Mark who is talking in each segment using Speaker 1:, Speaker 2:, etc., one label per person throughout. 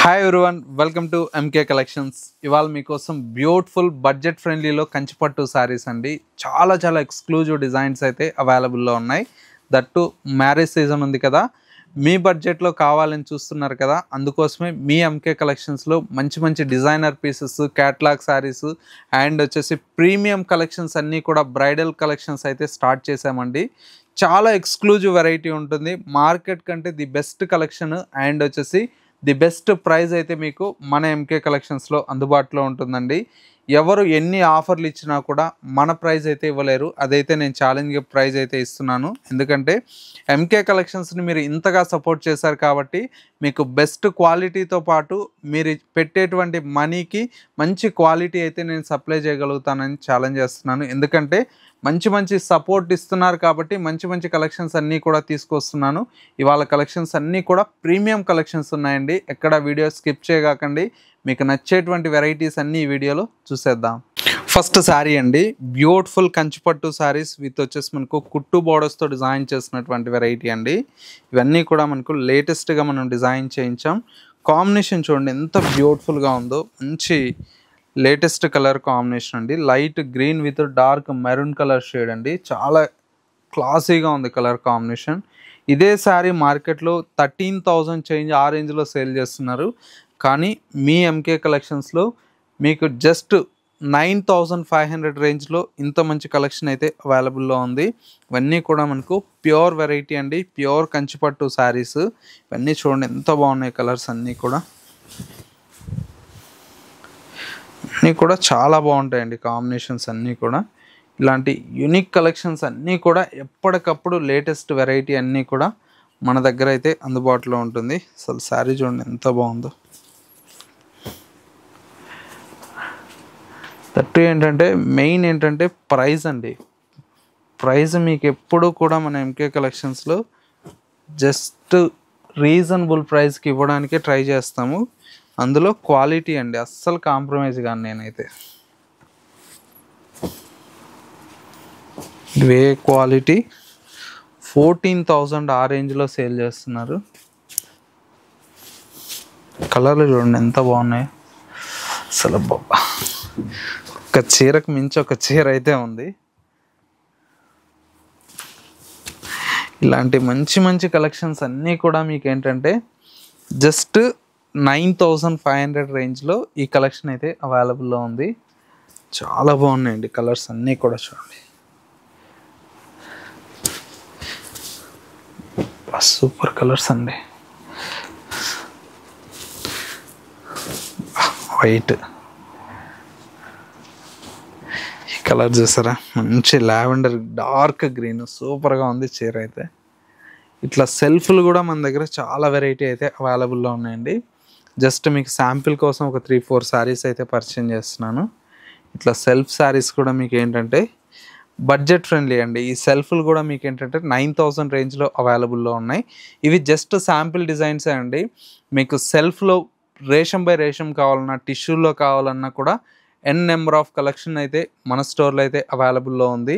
Speaker 1: Hi everyone, welcome to MK collections. ఇవాళ మీకోసం beautiful budget ఫ్రెండ్లీలో కంచిపట్టు శారీస్ అండి. చాలా ఎక్స్క్లూజివ్ డిజైన్స్ అయితే అవైలబుల్లో ఉన్నాయి. దట్టు మ్యారేజ్ సీజన్ ఉంది కదా, మీ బడ్జెట్లో కావాలని చూస్తున్నారు కదా, అందుకోసమే మీ ఎంకే కలెక్షన్స్లో మంచి designer pieces, catalogue saris and వచ్చేసి ప్రీమియం కలెక్షన్స్ అన్నీ కూడా బ్రైడల్ కలెక్షన్స్ అయితే స్టార్ట్ చేసామండి. చాలా ఎక్స్క్లూజివ్ వెరైటీ ఉంటుంది. మార్కెట్ కంటే ది బెస్ట్ కలెక్షన్ అండ్ వచ్చేసి ది బెస్ట్ ప్రైస్ అయితే మీకు మన ఎంకే కలెక్షన్స్లో అందుబాటులో ఉంటుందండి. ఎవరు ఎన్ని ఆఫర్లు ఇచ్చినా కూడా మన ప్రైస్ అయితే ఇవ్వలేరు. అదైతే నేను ఛాలెంజ్ ప్రైస్ అయితే ఇస్తున్నాను. ఎందుకంటే ఎంకే కలెక్షన్స్ని మీరు ఇంతగా సపోర్ట్ చేశారు కాబట్టి మీకు బెస్ట్ క్వాలిటీతో పాటు మీరు పెట్టేటువంటి మనీకి మంచి క్వాలిటీ అయితే నేను సప్లై చేయగలుగుతానని ఛాలెంజ్ చేస్తున్నాను. ఎందుకంటే మంచి సపోర్ట్ ఇస్తున్నారు కాబట్టి మంచి కలెక్షన్స్ అన్నీ కూడా తీసుకొస్తున్నాను. ఇవాళ కలెక్షన్స్ అన్నీ కూడా ప్రీమియం కలెక్షన్స్ ఉన్నాయండి. ఎక్కడ వీడియో స్కిప్ చేయకండి. మీకు నచ్చేటువంటి వెరైటీస్ అన్నీ ఈ వీడియోలో చూసేద్దాం. ఫస్ట్ శారీ అండి, బ్యూటిఫుల్ కంచిపట్టు శారీస్ విత్ వచ్చేసి మనకు కుట్టు బోర్డర్స్తో డిజైన్ చేసినటువంటి వెరైటీ అండి. ఇవన్నీ కూడా మనకు లేటెస్ట్గా మనం డిజైన్ చేయించాం. కాంబినేషన్ చూడండి ఎంత బ్యూటిఫుల్గా ఉందో. మంచి లేటెస్ట్ కలర్ కాంబినేషన్ అండి. Light green with dark maroon colour shade అండి. చాలా క్లాసీగా ఉంది కలర్ కాంబినేషన్. ఇదే శారీ మార్కెట్లో 13,000 చేంజ్ ఆ రేంజ్లో సేల్ చేస్తున్నారు. కానీ మీ ఎంకే కలెక్షన్స్లో మీకు జస్ట్ 9,500 రేంజ్లో ఇంత మంచి కలెక్షన్ అయితే అవైలబుల్లో ఉంది. ఇవన్నీ కూడా మనకు ప్యూర్ వెరైటీ అండి, ప్యూర్ కంచిపట్టు శారీస్. ఇవన్నీ చూడండి ఎంత బాగున్నాయి కలర్స్ అన్నీ కూడా చాలా బాగుంటాయండి. కాంబినేషన్స్ అన్నీ కూడా ఇలాంటి యూనిక్ కలెక్షన్స్ అన్నీ కూడా ఎప్పటికప్పుడు లేటెస్ట్ వెరైటీ అన్నీ కూడా మన దగ్గర అయితే అందుబాటులో ఉంటుంది. అసలు శారీ చూడండి ఎంత బాగుందో. దట్టు ఏంటంటే మెయిన్ ఏంటంటే ప్రైస్ అండి. ప్రైస్ మీకు ఎప్పుడు కూడా మన ఎంకే కలెక్షన్స్లో జస్ట్ రీజనబుల్ ప్రైస్కి ఇవ్వడానికే ట్రై చేస్తాము. అందులో క్వాలిటీ అండి, అస్సలు కాంప్రమైజ్ కాను నేనైతే. ఇవే క్వాలిటీ 14,000 ఆ రేంజ్లో సేల్ చేస్తున్నారు. కలర్లు చూడండి ఎంత బాగున్నాయి అసలు. బాబా, ఒక చీరకు మించి ఒక చీర అయితే ఉంది. ఇలాంటి మంచి కలెక్షన్స్ అన్నీ కూడా మీకు ఏంటంటే జస్ట్ 9,500 రేంజ్లో ఈ కలెక్షన్ అయితే అవైలబుల్లో ఉంది. చాలా బాగున్నాయండి కలర్స్ అన్నీ కూడా చూడండి. సూపర్ కలర్స్ అండి. వైట్ ఈ కలర్ చూసారా, మంచి లావెండర్ డార్క్ గ్రీన్, సూపర్గా ఉంది చీర అయితే. ఇట్లా సెల్ఫ్లు కూడా మన దగ్గర చాలా వెరైటీ అయితే అవైలబుల్లో ఉన్నాయండి. జస్ట్ మీకు శాంపిల్ కోసం ఒక 3-4 శారీస్ అయితే పర్చేజ్ చేస్తున్నాను. ఇట్లా సెల్ఫ్ శారీస్ కూడా మీకు ఏంటంటే బడ్జెట్ ఫ్రెండ్లీ అండి. ఈ సెల్ఫ్లు కూడా మీకు ఏంటంటే 9,000 రేంజ్లో అవైలబుల్లో ఉన్నాయి. ఇవి జస్ట్ శాంపిల్ డిజైన్సే అండి. మీకు సెల్ఫ్లో రేషం బై రేషం కావాలన్నా, టిష్యూల్లో కావాలన్నా కూడా ఎన్ నెంబర్ ఆఫ్ కలెక్షన్ అయితే మన స్టోర్లో అయితే అవైలబుల్లో ఉంది.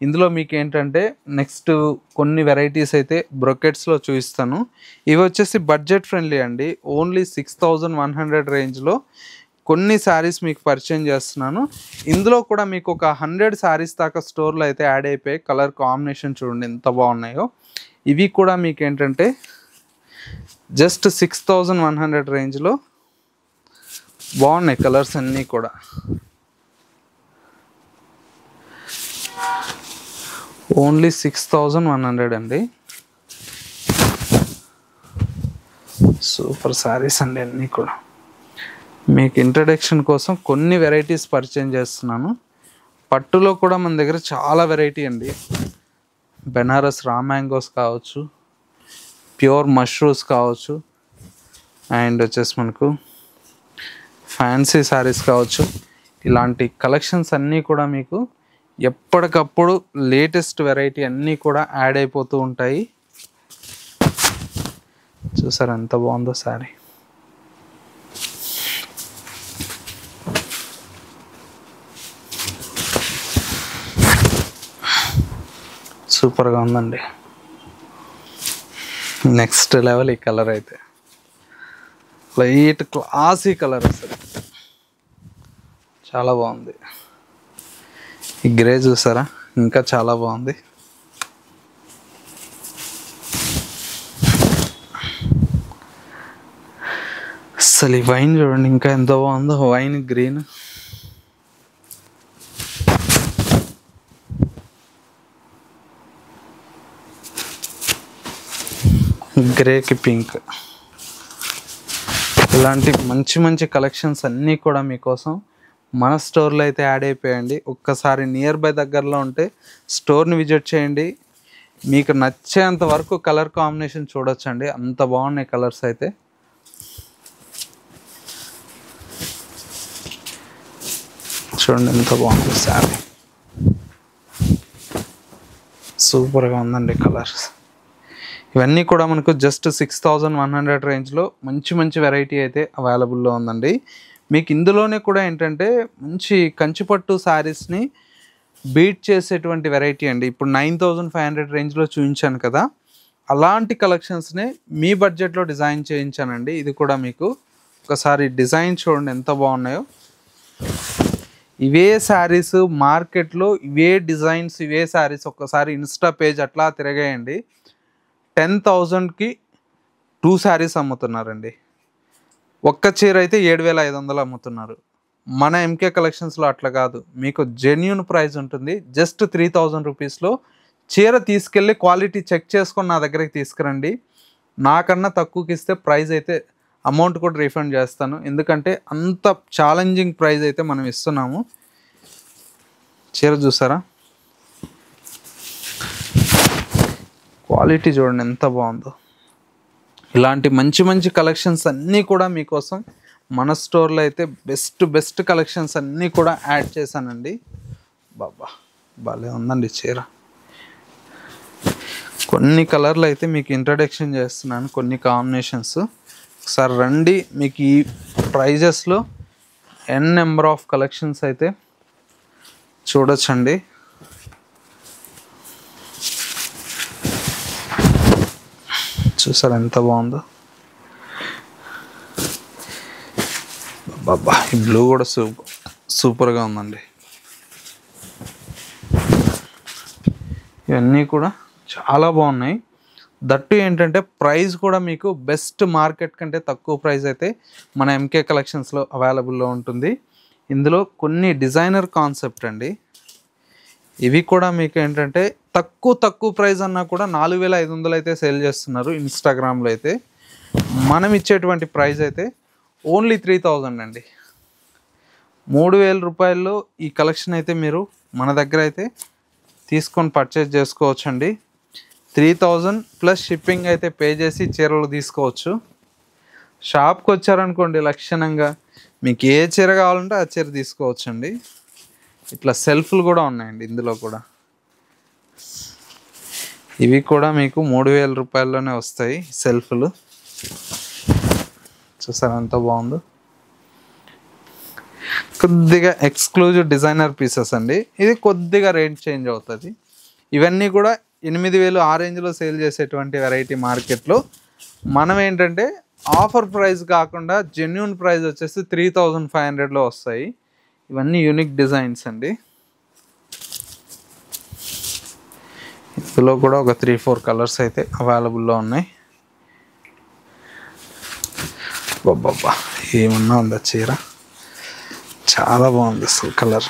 Speaker 1: ఇందులో మీకు ఏంటంటే నెక్స్ట్ కొన్ని వెరైటీస్ అయితే బ్రొకెట్స్లో చూపిస్తాను. ఇవి వచ్చేసి బడ్జెట్ ఫ్రెండ్లీ అండి. ఓన్లీ 6,100 రేంజ్లో కొన్ని శారీస్ మీకు పరిచయం చేస్తున్నాను. ఇందులో కూడా మీకు ఒక 100 శారీస్ దాకా స్టోర్లో అయితే యాడ్ అయిపోయాయి. కలర్ కాంబినేషన్ చూడండి ఎంత బాగున్నాయో. ఇవి కూడా మీకు ఏంటంటే జస్ట్ 6,100 రేంజ్లో బాగున్నాయి కలర్స్ అన్నీ కూడా. ఓన్లీ 6,100 అండి. సూపర్ శారీస్ అండి అన్నీ కూడా. మీకు ఇంట్రడక్షన్ కోసం కొన్ని వెరైటీస్ పరిచయం చేస్తున్నాను. పట్టులో కూడా మన దగ్గర చాలా వెరైటీ అండి. బెనారస్ రా మ్యాంగోస్ కావచ్చు, ప్యూర్ మష్రూమ్స్ కావచ్చు, అండ్ వచ్చేసి మనకు ఫ్యాన్సీ శారీస్ కావచ్చు. ఇలాంటి కలెక్షన్స్ అన్నీ కూడా మీకు ఎప్పటికప్పుడు లేటెస్ట్ వెరైటీ అన్నీ కూడా యాడ్ అయిపోతూ ఉంటాయి. చూసారా ఎంత బాగుందో శారీ. సూపర్గా ఉందండి. నెక్స్ట్ లెవెల్ ఈ కలర్ అయితే. లైట్ క్లాసీ కలర్ అసలు చాలా బాగుంది. ఈ గ్రే చూసారా, ఇంకా చాలా బాగుంది. అసలు ఈ వైన్ చూడండి ఇంకా ఎంత బాగుందో, వైన్ గ్రీన్. గ్రేకి పింక్. ఇలాంటి మంచి మంచి కలెక్షన్స్ అన్నీ కూడా మీకోసం మన స్టోర్లో అయితే యాడ్ అయిపోయాయండి. ఒక్కసారి నియర్ బై దగ్గరలో ఉంటే స్టోర్ని విజిట్ చేయండి. మీకు నచ్చేంత వరకు కలర్ కాంబినేషన్ చూడొచ్చండి, అంత బాగున్నాయి కలర్స్ అయితే. చూడండి ఎంత బాగుంది శారీ, సూపర్గా ఉందండి కలర్స్. ఇవన్నీ కూడా మనకు జస్ట్ 6100 రేంజ్లో మంచి మంచి వెరైటీ అయితే అవైలబుల్లో ఉందండి. మీకు ఇందులోనే కూడా ఏంటంటే మంచి కంచిపట్టు శారీస్ని బీట్ చేసేటువంటి వెరైటీ అండి. ఇప్పుడు 9500 రేంజ్లో చూపించాను కదా, అలాంటి కలెక్షన్స్ని మీ బడ్జెట్లో డిజైన్ చేయించానండి. ఇది కూడా మీకు ఒకసారి డిజైన్ చూడండి ఎంత బాగున్నాయో. ఇవే శారీస్ మార్కెట్లో, ఇవే డిజైన్స్, ఇవే శారీస్ ఒక్కసారి ఇన్స్టా పేజ్ అట్లా తిరగేయండి, 10,000కి 2 శారీస్ అమ్ముతున్నారండి. ఒక్క చీర అయితే 7,500 అమ్ముతున్నారు. మన ఎంకే కలెక్షన్స్లో అట్లా కాదు, మీకు జెన్యూన్ ప్రైస్ ఉంటుంది. జస్ట్ 3000 రూపీస్లో చీర తీసుకెళ్ళి క్వాలిటీ చెక్ చేసుకొని నా దగ్గరికి తీసుకురండి. నాకన్నా తక్కువకి ఇస్తే ప్రైస్ అయితే అమౌంట్ కూడా రీఫండ్ చేస్తాను, ఎందుకంటే అంత ఛాలెంజింగ్ ప్రైస్ అయితే మనం ఇస్తున్నాము. చీర చూసారా, క్వాలిటీ చూడండి ఎంత బాగుందో. ఇలాంటి మంచి మంచి కలెక్షన్స్ అన్నీ కూడా మీకోసం మన స్టోర్లో అయితే బెస్ట్ కలెక్షన్స్ అన్నీ కూడా యాడ్ చేశానండి. బాబా భలే ఉందండి చీర. కొన్ని కలర్లు అయితే మీకు ఇంట్రడక్షన్ చేస్తున్నాను, కొన్ని కాంబినేషన్స్. ఒకసారి రండి, మీకు ఈ ప్రైజెస్లో నెంబర్ ఆఫ్ కలెక్షన్స్ అయితే చూడొచ్చండి. చూసారు ఎంత బాగుందో. బాబా ఈ బ్లూ కూడా సూపర్గా ఉందండి. ఇవన్నీ కూడా చాలా బాగున్నాయి. దట్టు ఏంటంటే ప్రైస్ కూడా మీకు బెస్ట్ మార్కెట్ కంటే తక్కువ ప్రైస్ అయితే మన ఎంకే కలెక్షన్స్లో అవైలబుల్లో ఉంటుంది. ఇందులో కొన్ని డిజైనర్ కాన్సెప్ట్ అండి. ఇవి కూడా మీకు ఏంటంటే తక్కువ ప్రైస్ అన్నా కూడా 4,500 అయితే సేల్ చేస్తున్నారు ఇన్స్టాగ్రామ్లో అయితే. మనం ఇచ్చేటువంటి ప్రైస్ అయితే ఓన్లీ 3,000 అండి. 3,000 రూపాయల్లో ఈ కలెక్షన్ అయితే మీరు మన దగ్గర అయితే తీసుకొని పర్చేజ్ చేసుకోవచ్చండి. 3,000 ప్లస్ షిప్పింగ్ అయితే పే చేసి చీరలు తీసుకోవచ్చు. షాప్కి వచ్చారనుకోండి లక్షణంగా మీకు ఏ చీర కావాలంటే ఆ చీర తీసుకోవచ్చండి. ఇట్లా సెల్ఫ్లు కూడా ఉన్నాయండి ఇందులో కూడా. ఇవి కూడా మీకు 3,000 రూపాయల్లోనే వస్తాయి సెల్ఫ్లు. చూసారా ఎంత బాగుందో. కొద్దిగా ఎక్స్క్లూజివ్ డిజైనర్ పీసెస్ అండి. ఇది కొద్దిగా రేట్ చేంజ్ అవుతుంది. ఇవన్నీ కూడా 8,000 ఆ రేంజ్లో సేల్ చేసేటువంటి వెరైటీ మార్కెట్లో మనం ఏంటంటే ఆఫర్ ప్రైస్ కాకుండా జెన్యూన్ ప్రైస్ వచ్చేసి 3,500లో వస్తాయి. ఇవన్నీ యూనిక్ డిజైన్స్ అండి. ఇందులో కూడా ఒక 3-4 కలర్స్ అయితే అవైలబుల్లో ఉన్నాయి. బాబా ఏమన్నా ఉందా చీర, చాలా బాగుంది అసలు కలర్.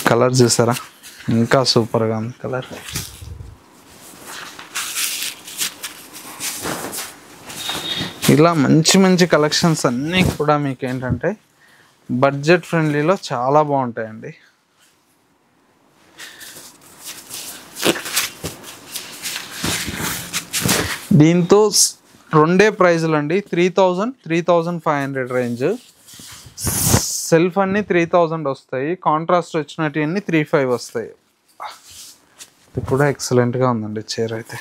Speaker 1: కలర్ చూసారా ఇంకా సూపర్గా ఉంది కలర్. ఇలా మంచి మంచి కలెక్షన్స్ అన్నీ కూడా మీకు ఏంటంటే బడ్జెట్ ఫ్రెండ్లీలో చాలా బాగుంటాయండి. దీంతో రెండే ప్రైజులు అండి, 3,000, 3,500 రేంజ్. సెల్ఫ్ అన్నీ 3,000 వస్తాయి, కాంట్రాస్ట్ వచ్చినట్టు అన్నీ 3,500 వస్తాయి. ఇది కూడా ఎక్సలెంట్గా ఉందండి చీర అయితే.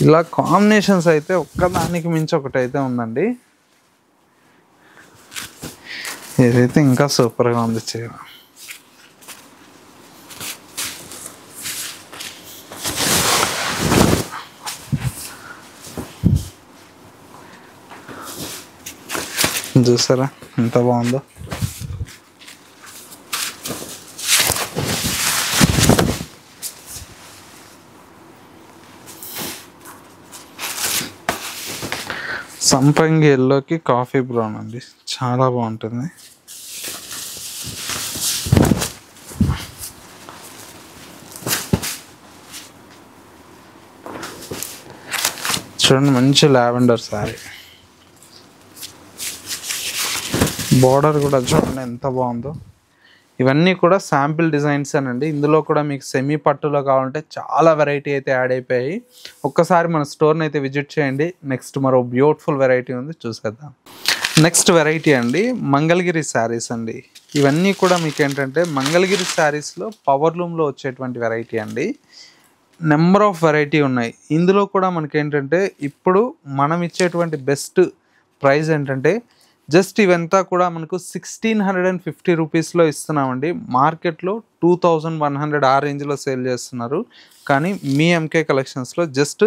Speaker 1: ఇలా కాంబినేషన్స్ అయితే ఒక్కదానికి మించి ఒకటైతే ఉందండి. ఇదైతే ఇంకా సూపర్గా ఉంది చీర. చూసారా ఎంత బాగుందో. సంపంగి ఎల్లోకి కాఫీ బ్రౌన్ అండి, చాలా బాగుంటుంది. చూడండి మంచి లావెండర్ శారీ. బార్డర్ కూడా చూడండి ఎంత బాగుందో. ఇవన్నీ కూడా శాంపిల్ డిజైన్స్ అనండి. ఇందులో కూడా మీకు సెమీ పట్టులో కావాలంటే చాలా వెరైటీ అయితే యాడ్ అయిపోయాయి. ఒక్కసారి మన స్టోర్ని అయితే విజిట్ చేయండి. నెక్స్ట్ మరో బ్యూటిఫుల్ వెరైటీ ఉంది, చూసేద్దాం. నెక్స్ట్ వెరైటీ అండి మంగళగిరి శారీస్ అండి. ఇవన్నీ కూడా మీకు ఏంటంటే మంగళగిరి శారీస్లో పవర్ లూమ్లో వచ్చేటువంటి వెరైటీ అండి. నెంబర్ ఆఫ్ వెరైటీ ఉన్నాయి. ఇందులో కూడా మనకి ఏంటంటే ఇప్పుడు మనం ఇచ్చేటువంటి బెస్ట్ ప్రైస్ ఏంటంటే జస్ట్ ఇవంతా కూడా మనకు 1650 రూపీస్లో ఇస్తున్నామండి. మార్కెట్లో 2100 ఆ రేంజ్లో సేల్ చేస్తున్నారు. కానీ మీ ఎంకే కలెక్షన్స్లో జస్ట్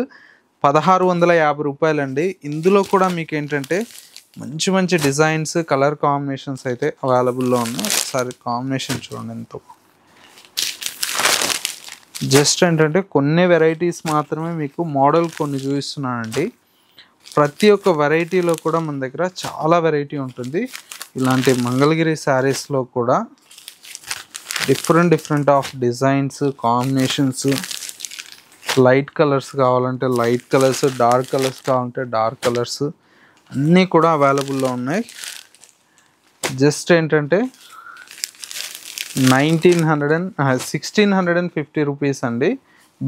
Speaker 1: 1650 రూపాయలండి. ఇందులో కూడా మీకు ఏంటంటే మంచి మంచి డిజైన్స్, కలర్ కాంబినేషన్స్ అయితే అవైలబుల్లో ఉన్నాయి. ఒకసారి కాంబినేషన్ చూడండి ఎంతో. జస్ట్ ఏంటంటే కొన్ని వెరైటీస్ మాత్రమే మీకు మోడల్ కొన్ని చూపిస్తున్నానండి. ప్రతి ఒక్క వెరైటీలో కూడా మన దగ్గర చాలా వెరైటీ ఉంటుంది. ఇలాంటి మంగళగిరి శారీస్లో కూడా different of designs, combinations, light colours కావాలంటే లైట్ కలర్స్, డార్క్ కలర్స్ కావాలంటే డార్క్ కలర్స్ అన్నీ కూడా అవైలబుల్లో ఉన్నాయి. జస్ట్ ఏంటంటే 1650 రూపీస్ అండి.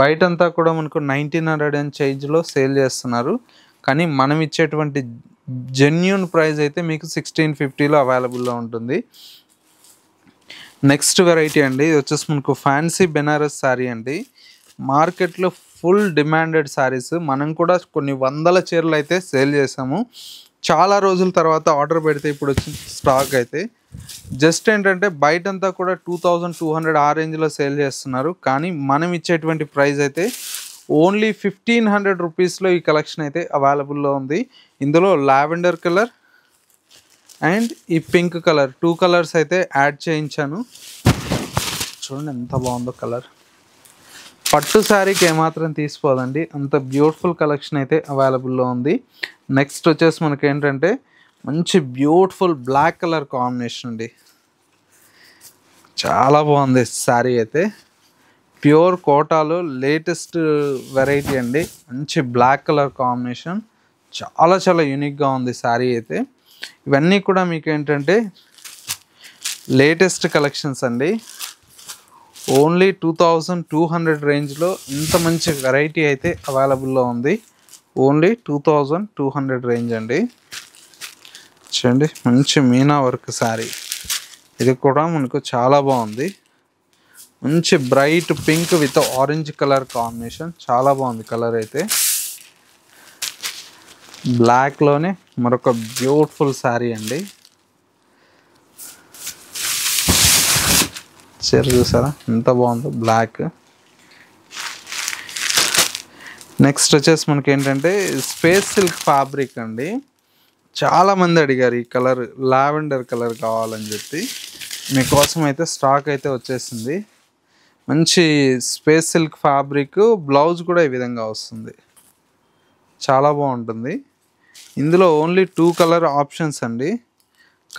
Speaker 1: బయటంతా కూడా మనకు 1900 చేంజ్లో సేల్ చేస్తున్నారు. కానీ మనం ఇచ్చేటువంటి జెన్యూన్ ప్రైస్ అయితే మీకు 1650లో అవైలబుల్లో ఉంటుంది. నెక్స్ట్ వెరైటీ అండి ఇది వచ్చేసి మనకు ఫ్యాన్సీ బెనారస్ శారీ అండి. మార్కెట్లో ఫుల్ డిమాండెడ్ శారీస్. మనం కూడా కొన్ని వందల చీరలు అయితే సేల్ చేసాము. చాలా రోజుల తర్వాత ఆర్డర్ పెడితే ఇప్పుడు వచ్చిన స్టాక్ అయితే జస్ట్ ఏంటంటే బయటంతా కూడా 2200 ఆ రేంజ్లో సేల్ చేస్తున్నారు. కానీ మనం ఇచ్చేటువంటి ప్రైస్ అయితే ఓన్లీ 1500 రూపీస్లో ఈ కలెక్షన్ అయితే అవైలబుల్లో ఉంది. ఇందులో లావెండర్ కలర్ అండ్ ఈ పింక్ కలర్ 2 కలర్స్ అయితే యాడ్ చేయించాను. చూడండి ఎంత బాగుందో కలర్. పట్టు శారీకి ఏమాత్రం తీసిపోదండి, అంత బ్యూటిఫుల్ కలెక్షన్ అయితే అవైలబుల్లో ఉంది. నెక్స్ట్ వచ్చేసి మనకి ఏంటంటే మంచి బ్యూటిఫుల్ బ్లాక్ కలర్ కాంబినేషన్ అండి. చాలా బాగుంది శారీ అయితే. ప్యూర్ కోటాలో లేటెస్ట్ వెరైటీ అండి. మంచి బ్లాక్ కలర్ కాంబినేషన్, చాలా యూనిక్గా ఉంది శారీ అయితే. ఇవన్నీ కూడా మీకు ఏంటంటే లేటెస్ట్ కలెక్షన్స్ అండి. ఓన్లీ 2200 రేంజ్లో ఇంత మంచి వెరైటీ అయితే అవైలబుల్లో ఉంది. ఓన్లీ 2200 రేంజ్ అండి. చూడండి మంచి మీనా వర్క్ శారీ. ఇది కూడా మనకు చాలా బాగుంది. మంచి bright pink with orange colour combination, చాలా బాగుంది కలర్ అయితే. బ్లాక్లోనే మరొక బ్యూటిఫుల్ శారీ అండి. చీర చూసారా ఎంత బాగుందో బ్లాక్. నెక్స్ట్ వచ్చేసి మనకి ఏంటంటే స్పేస్ సిల్క్ ఫ్యాబ్రిక్ అండి. చాలామంది అడిగారు ఈ కలర్, లావెండర్ కలర్ కావాలని చెప్పి. మీకోసం అయితే స్టాక్ అయితే వచ్చేసింది. మంచి స్పేస్ సిల్క్ ఫ్యాబ్రిక్, బ్లౌజ్ కూడా ఈ విధంగా వస్తుంది. చాలా బాగుంటుంది. ఇందులో ఓన్లీ 2 కలర్ ఆప్షన్స్ అండి.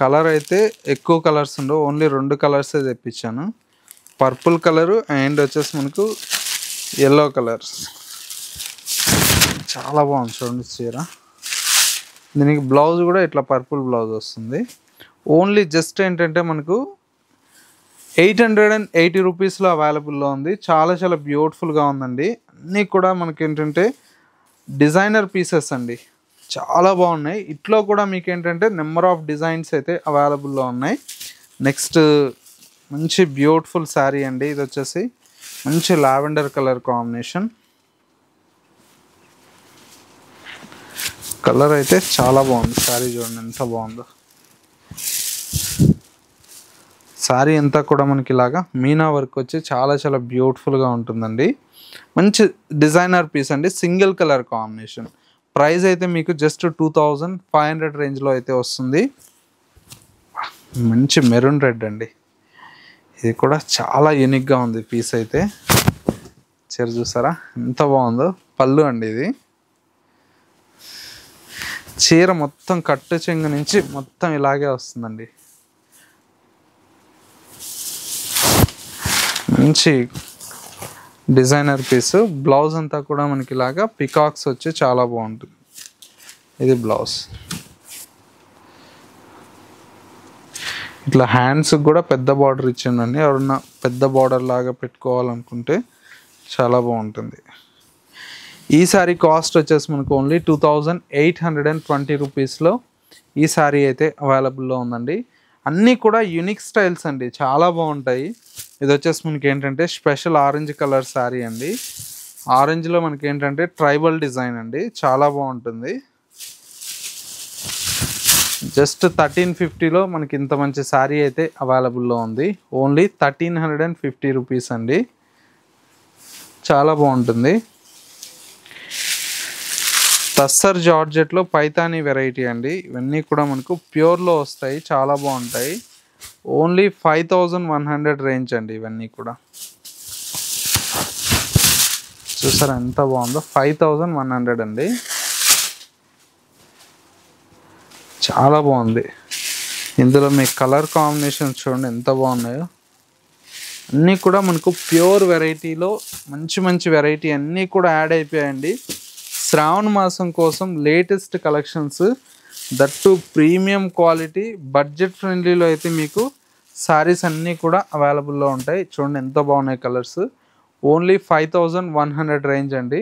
Speaker 1: కలర్ అయితే ఎక్కువ కలర్స్ ఉండవు, ఓన్లీ 2 కలర్సే తెప్పించాను. పర్పుల్ కలరు అండ్ వచ్చేసి మనకు ఎల్లో కలర్స్. చాలా బాగుంది చూడండి చీర. దీనికి బ్లౌజ్ కూడా ఇట్లా పర్పుల్ బ్లౌజ్ వస్తుంది. ఓన్లీ జస్ట్ ఏంటంటే మనకు 880 రూపీస్లో అవైలబుల్లో ఉంది. చాలా బ్యూటిఫుల్గా ఉందండి. అన్నీ కూడా మనకి ఏంటంటే డిజైనర్ పీసెస్ అండి, చాలా బాగున్నాయి. ఇట్లో కూడా మీకు ఏంటంటే నెంబర్ ఆఫ్ డిజైన్స్ అయితే అవైలబుల్లో ఉన్నాయి. నెక్స్ట్ మంచి బ్యూటిఫుల్ శారీ అండి. ఇది వచ్చేసి మంచి లావెండర్ కలర్ కాంబినేషన్. కలర్ అయితే చాలా బాగుంది. శారీ చూడండి ఎంత బాగుందో. శారీ అంతా కూడా మనకి ఇలాగా మీనా వర్క్ వచ్చి చాలా బ్యూటిఫుల్గా ఉంటుందండి. మంచి డిజైనర్ పీస్ అండి. Single colour combination. ప్రైస్ అయితే మీకు జస్ట్ 2500 రేంజ్లో అయితే వస్తుంది. మంచి మెరూన్ రెడ్ అండి, ఇది కూడా చాలా యూనిక్గా ఉంది పీస్ అయితే. చీర చూసారా ఎంత బాగుందో. పళ్ళు అండి ఇది. చీర మొత్తం కట్టు చెంగు నుంచి మొత్తం ఇలాగే వస్తుందండి. మంచి డిజైనర్ పీస్. బ్లౌజ్ అంతా కూడా మనకి ఇలాగా పికాక్స్ వచ్చి చాలా బాగుంటుంది. ఇది బ్లౌజ్. ఇట్లా హ్యాండ్స్ కూడా పెద్ద బార్డర్ ఇచ్చిందండి. ఎవరన్నా పెద్ద బార్డర్ లాగా పెట్టుకోవాలనుకుంటే చాలా బాగుంటుంది. ఈ సారీ కాస్ట్ వచ్చేసి మనకు ఓన్లీ 2820 రూపీస్లో ఈ సారీ అయితే అవైలబుల్లో ఉందండి. అన్నీ కూడా యూనిక్ స్టైల్స్ అండి, చాలా బాగుంటాయి. ఇది వచ్చేసి మనకి ఏంటంటే స్పెషల్ ఆరెంజ్ కలర్ సారీ అండి. ఆరెంజ్లో మనకి ఏంటంటే ట్రైబల్ డిజైన్ అండి, చాలా బాగుంటుంది. జస్ట్ 1350లో మనకి ఇంత మంచి శారీ అయితే అవైలబుల్లో ఉంది. ఓన్లీ 1350 రూపీస్ అండి, చాలా బాగుంటుంది. టస్సర్ జార్జెట్లో పైతానీ వెరైటీ అండి. ఇవన్నీ కూడా మనకు ప్యూర్లో వస్తాయి, చాలా బాగుంటాయి. ఓన్లీ 5100 రేంజ్ అండి ఇవన్నీ కూడా. చూసారా ఎంత బాగుందో, 5100 అండి, చాలా బాగుంది. ఇందులో మీ కలర్ కాంబినేషన్ చూడండి ఎంత బాగున్నాయో. అన్నీ కూడా మనకు ప్యూర్ వెరైటీలో మంచి మంచి వెరైటీ అన్నీ కూడా యాడ్ అయిపోయాయండి. శ్రావణ మాసం కోసం latest collections, that premium quality budget ఫ్రెండ్లీలో అయితే మీకు సారీస్ అన్నీ కూడా అవైలబుల్లో ఉంటాయి. చూడండి ఎంత బాగున్నాయి కలర్స్. ఓన్లీ 5100 రేంజ్ అండి.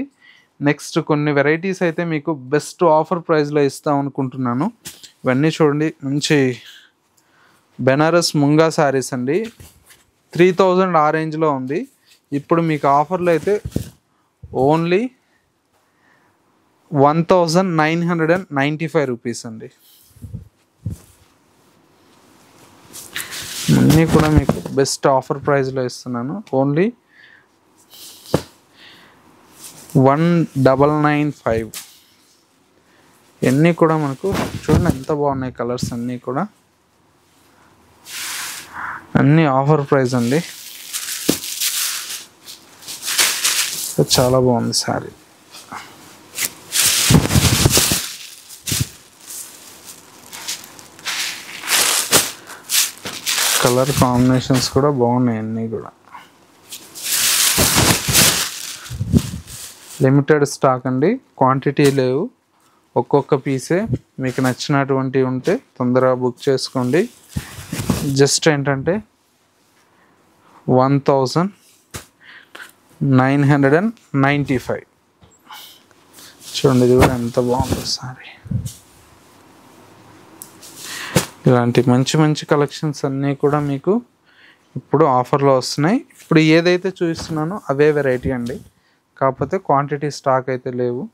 Speaker 1: నెక్స్ట్ కొన్ని వెరైటీస్ అయితే మీకు బెస్ట్ ఆఫర్ ప్రైస్లో ఇస్తాం అనుకుంటున్నాను. ఇవన్నీ చూడండి, మంచి బెనారస్ ముంగా శారీస్ అండి. 3000 ఆ రేంజ్లో ఉంది. ఇప్పుడు మీకు ఆఫర్లో అయితే ఓన్లీ 1995 రూపీస్ అండి. అన్నీ కూడా మీకు బెస్ట్ ఆఫర్ ప్రైస్లో ఇస్తున్నాను. ఓన్లీ 1995. ఇవన్నీ కూడా మనకు చూడండి ఎంత బాగున్నాయి కలర్స్ అన్నీ కూడా. అన్నీ ఆఫర్ ప్రైస్ అండి, చాలా బాగుంది శారీ. కలర్ కాంబినేషన్స్ కూడా బాగున్నాయి అన్నీ కూడా. లిమిటెడ్ స్టాక్ అండి, క్వాంటిటీ లేవు, ఒక్కొక్క పీసే. మీకు నచ్చినటువంటి ఉంటే తొందరగా బుక్ చేసుకోండి. జస్ట్ ఏంటంటే 1995. చూడండి ఇది కూడా ఎంత బాగుంది సారీ. ఇలాంటి మంచి మంచి కలెక్షన్స్ అన్నీ కూడా మీకు ఇప్పుడు ఆఫర్లో వస్తున్నాయి. ఇప్పుడు ఏదైతే చూపిస్తున్నానో అవే వెరైటీ అండి, కాకపోతే క్వాంటిటీ స్టాక్ అయితే లేవు.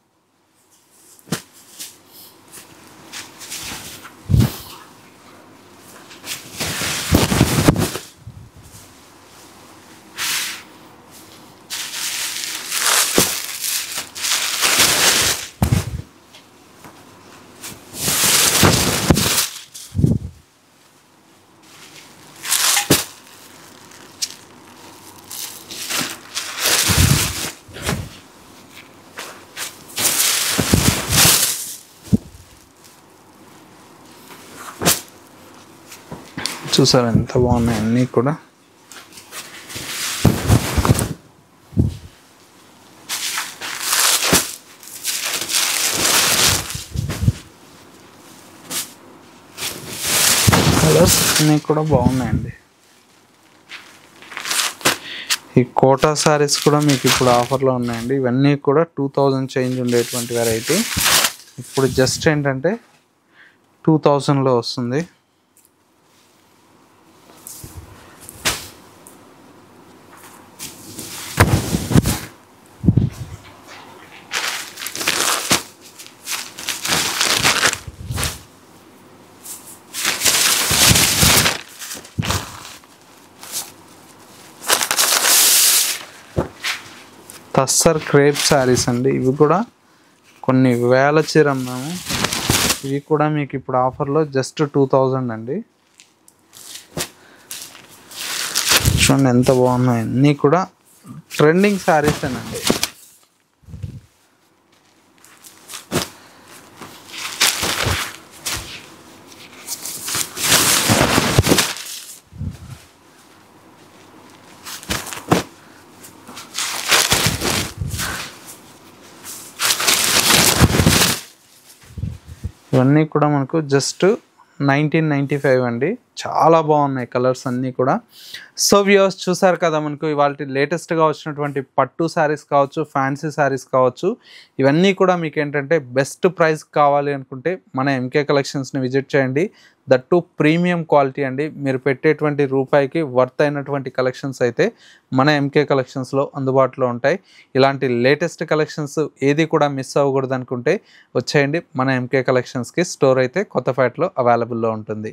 Speaker 1: చూసారు ఎంత బాగున్నాయి అన్నీ కూడా. కలర్స్ అన్నీ కూడా బాగున్నాయండి. ఈ కోటా సారీస్ కూడా మీకు ఇప్పుడు ఆఫర్లో ఉన్నాయండి. ఇవన్నీ కూడా 2000 చేంజ్ ఉండేటువంటి వెరైటీ ఇప్పుడు జస్ట్ ఏంటంటే 2000లో వస్తుంది. టస్సర్ క్రేప్ శారీస్ అండి, ఇవి కూడా కొన్ని వేల చీర అమ్మాము. ఇవి కూడా మీకు ఇప్పుడు ఆఫర్లో జస్ట్ 2000 అండి. చూడండి ఎంత బాగున్నాయి, అన్నీ కూడా ట్రెండింగ్ శారీసేనండి. ఇవన్నీ కూడా మనకు జస్ట్ 1995 అండి. చాలా బాగున్నాయి కలర్స్ అన్నీ కూడా. సో వ్యూవర్స్ చూసారు కదా, మనకు ఇవాళ లేటెస్ట్గా వచ్చినటువంటి పట్టు శారీస్ కావచ్చు, ఫ్యాన్సీ శారీస్ కావచ్చు, ఇవన్నీ కూడా మీకు ఏంటంటే బెస్ట్ ప్రైస్ కావాలి అనుకుంటే మన ఎంకే కలెక్షన్స్ని విజిట్ చేయండి. దట్టు ప్రీమియం క్వాలిటీ అండి. మీరు పెట్టేటువంటి రూపాయికి వర్త్ అయినటువంటి కలెక్షన్స్ అయితే మన ఎంకే కలెక్షన్స్లో అందుబాటులో ఉంటాయి. ఇలాంటి లేటెస్ట్ కలెక్షన్స్ ఏది కూడా మిస్ అవ్వకూడదు అనుకుంటే వచ్చేయండి మన ఎంకే కలెక్షన్స్కి. స్టోర్ అయితే కొత్తపేటలో అవైలబుల్లో ఉంటుంది.